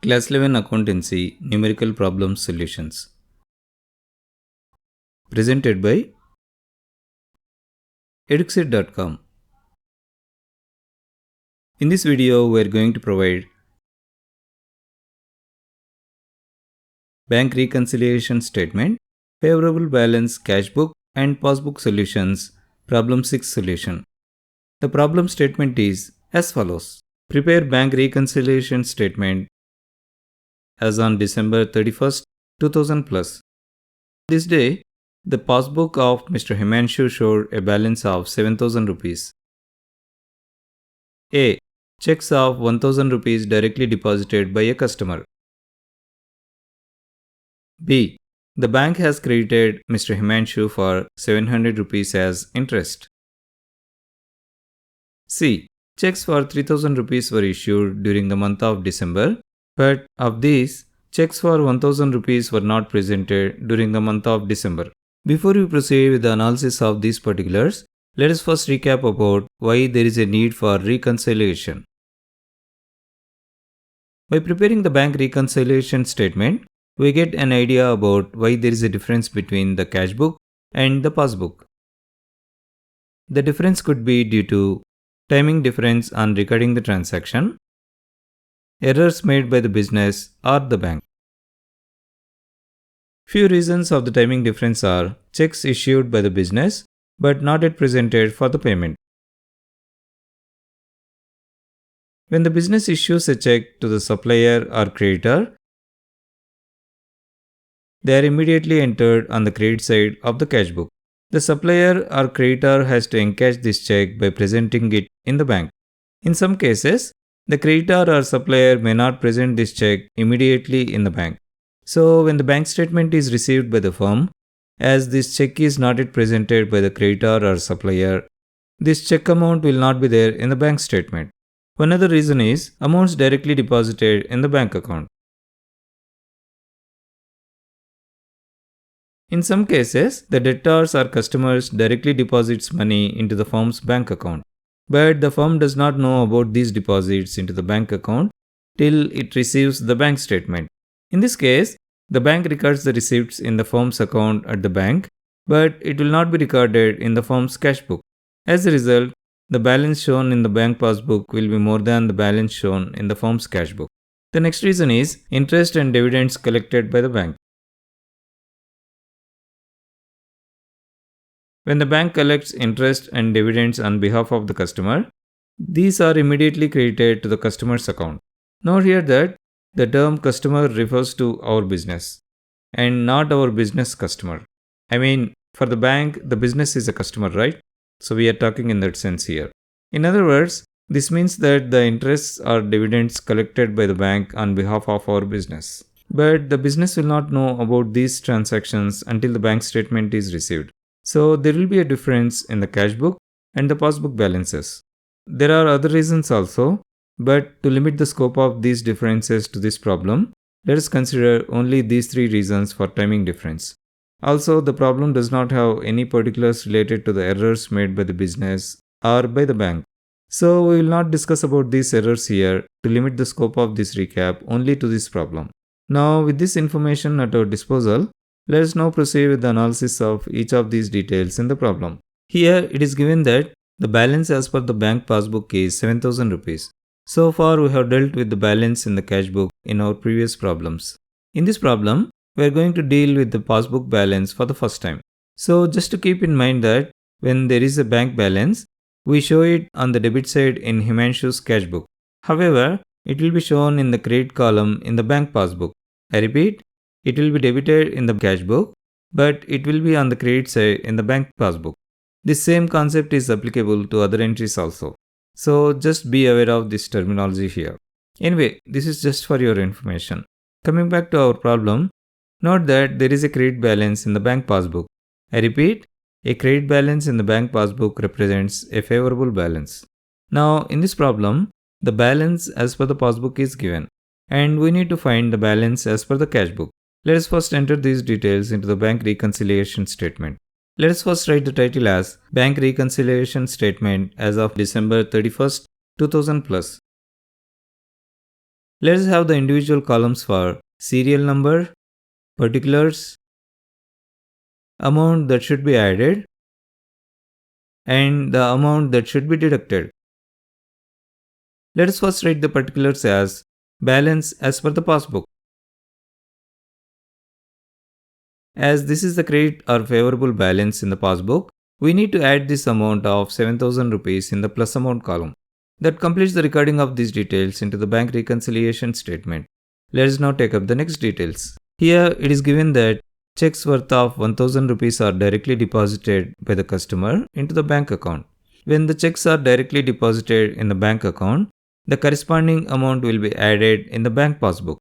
Class 11 Accountancy Numerical Problem Solutions. Presented by eduxit.com. In this video, we are going to provide bank reconciliation statement, favorable balance cash book, and passbook solutions. Problem 6 solution. The problem statement is as follows. Prepare bank reconciliation statement as on December 31st, 2000 plus. This day, the passbook of Mr. Himanshu showed a balance of 7,000 rupees. A. Checks of 1,000 rupees directly deposited by a customer. B. The bank has credited Mr. Himanshu for 700 rupees as interest. C. Checks for 3,000 rupees were issued during the month of December, but of these, checks for 1,000 rupees were not presented during the month of December. Before we proceed with the analysis of these particulars, let us first recap about why there is a need for reconciliation. By preparing the bank reconciliation statement, we get an idea about why there is a difference between the cash book and the passbook. The difference could be due to timing difference on recording the transaction, errors made by the business or the bank. Few reasons of the timing difference are checks issued by the business but not yet presented for the payment. When the business issues a check to the supplier or creditor, they are immediately entered on the credit side of the cash book. The supplier or creditor has to encash this check by presenting it in the bank. In some cases, the creditor or supplier may not present this check immediately in the bank. So, when the bank statement is received by the firm, as this check is not yet presented by the creditor or supplier, this check amount will not be there in the bank statement. One other reason is amounts directly deposited in the bank account. In some cases, the debtors or customers directly deposits money into the firm's bank account, but the firm does not know about these deposits into the bank account till it receives the bank statement. In this case, the bank records the receipts in the firm's account at the bank, but it will not be recorded in the firm's cash book. As a result, the balance shown in the bank passbook will be more than the balance shown in the firm's cash book. The next reason is interest and dividends collected by the bank. When the bank collects interest and dividends on behalf of the customer, these are immediately credited to the customer's account. Note here that the term customer refers to our business and not our business customer. I mean, for the bank, the business is a customer, right? So we are talking in that sense here. In other words, this means that the interests or dividends collected by the bank on behalf of our business. But the business will not know about these transactions until the bank statement is received. So there will be a difference in the cash book and the passbook balances. There are other reasons also, but to limit the scope of these differences to this problem, let us consider only these three reasons for timing difference. Also, the problem does not have any particulars related to the errors made by the business or by the bank. So we will not discuss about these errors here to limit the scope of this recap only to this problem. Now, with this information at our disposal, let us now proceed with the analysis of each of these details in the problem. Here, it is given that the balance as per the bank passbook is 7,000 rupees. So far, we have dealt with the balance in the cash book in our previous problems. In this problem, we are going to deal with the passbook balance for the first time. So, just to keep in mind that when there is a bank balance, we show it on the debit side in Himanshu's cash book. However, it will be shown in the credit column in the bank passbook. I repeat, it will be debited in the cash book, but it will be on the credit side in the bank passbook. This same concept is applicable to other entries also. So just be aware of this terminology here. Anyway, this is just for your information. Coming back to our problem, note that there is a credit balance in the bank passbook. I repeat, a credit balance in the bank passbook represents a favorable balance. Now, in this problem, the balance as per the passbook is given, and we need to find the balance as per the cash book. Let us first enter these details into the bank reconciliation statement. Let us first write the title as Bank Reconciliation Statement as of December 31st, 2000 plus. Let's have the individual columns for serial number, particulars, amount that should be added, and the amount that should be deducted. Let us first write the particulars as balance as per the passbook. As this is the credit or favorable balance in the passbook, we need to add this amount of 7,000 rupees in the plus amount column. That completes the recording of these details into the bank reconciliation statement. Let us now take up the next details. Here it is given that checks worth of 1,000 rupees are directly deposited by the customer into the bank account. When the checks are directly deposited in the bank account, the corresponding amount will be added in the bank passbook.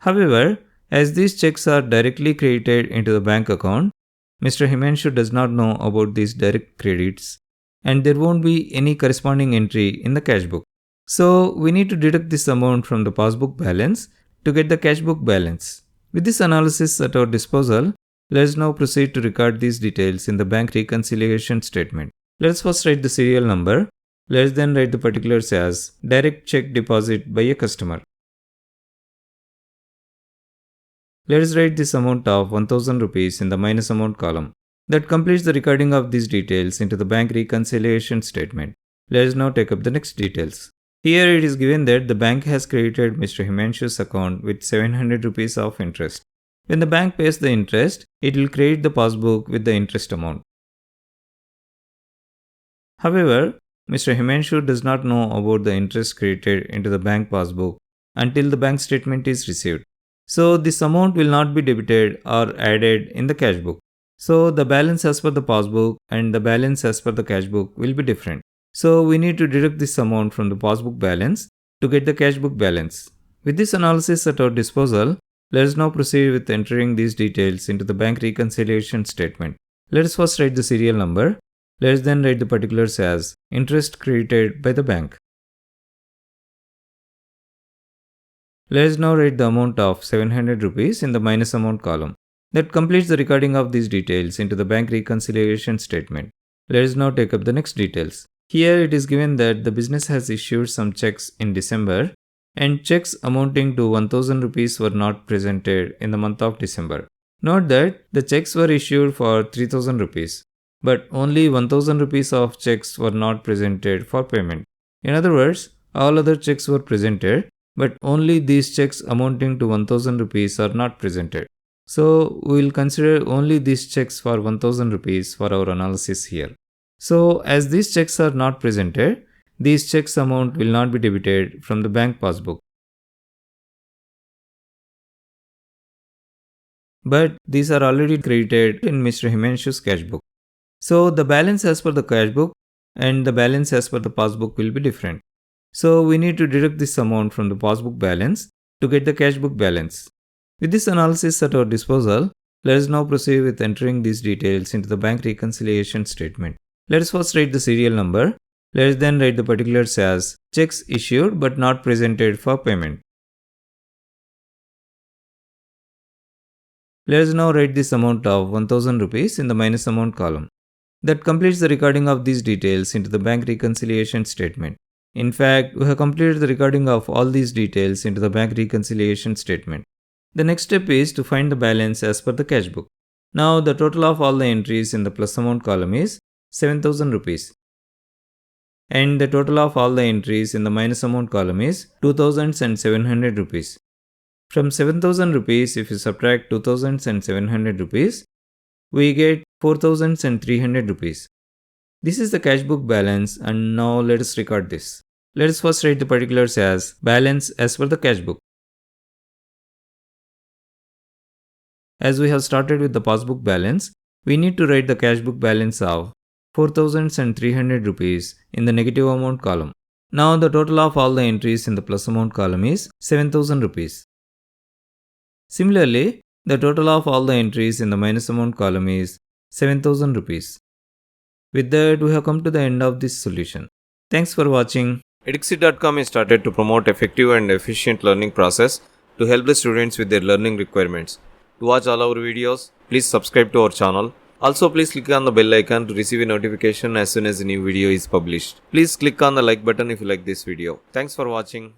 However, as these checks are directly credited into the bank account, Mr. Himanshu does not know about these direct credits and there won't be any corresponding entry in the cash book. So we need to deduct this amount from the passbook balance to get the cash book balance. With this analysis at our disposal, let us now proceed to record these details in the bank reconciliation statement. Let us first write the serial number. Let us then write the particulars as direct check deposit by a customer. Let us write this amount of 1,000 rupees in the minus amount column. That completes the recording of these details into the bank reconciliation statement. Let us now take up the next details. Here it is given that the bank has credited Mr. Himanshu's account with 700 rupees of interest. When the bank pays the interest, it will credit the passbook with the interest amount. However, Mr. Himanshu does not know about the interest credited into the bank passbook until the bank statement is received. So this amount will not be debited or added in the cash book. So the balance as per the passbook and the balance as per the cash book will be different. So we need to deduct this amount from the passbook balance to get the cash book balance. With this analysis at our disposal, let us now proceed with entering these details into the bank reconciliation statement. Let us first write the serial number. Let us then write the particulars as interest credited by the bank. Let us now write the amount of 700 rupees in the minus amount column. That completes the recording of these details into the bank reconciliation statement. Let us now take up the next details. Here it is given that the business has issued some checks in December and checks amounting to 1,000 rupees were not presented in the month of December. Note that the checks were issued for 3,000 rupees, but only 1,000 rupees of checks were not presented for payment. In other words, all other checks were presented, but only these checks amounting to 1,000 rupees are not presented. So we will consider only these checks for 1,000 rupees for our analysis here. So as these checks are not presented, these checks amount will not be debited from the bank passbook. But these are already credited in Mr. Himanshu's cash book. So the balance as per the cash book and the balance as per the passbook will be different. So we need to deduct this amount from the passbook balance to get the cash book balance. With this analysis at our disposal, let us now proceed with entering these details into the bank reconciliation statement. Let us first write the serial number. Let us then write the particulars as checks issued but not presented for payment. Let us now write this amount of 1,000 rupees in the minus amount column. That completes the recording of these details into the bank reconciliation statement. In fact, we have completed the recording of all these details into the bank reconciliation statement. The next step is to find the balance as per the cash book. Now the total of all the entries in the plus amount column is 7,000 rupees. And the total of all the entries in the minus amount column is 2,700 rupees. From 7,000 rupees, if you subtract 2,700 rupees, we get 4,300 rupees. This is the cash book balance and now let us record this. Let us first write the particulars as balance as per the cash book. As we have started with the passbook balance, we need to write the cash book balance of 4,300 rupees in the negative amount column. Now the total of all the entries in the plus amount column is 7,000 rupees. Similarly, the total of all the entries in the minus amount column is 7,000 rupees. With that, we have come to the end of this solution. Thanks for watching. Edukseed.com is started to promote effective and efficient learning process to help the students with their learning requirements. To watch all our videos, please subscribe to our channel. Also, please click on the bell icon to receive a notification as soon as a new video is published. Please click on the like button if you like this video. Thanks for watching.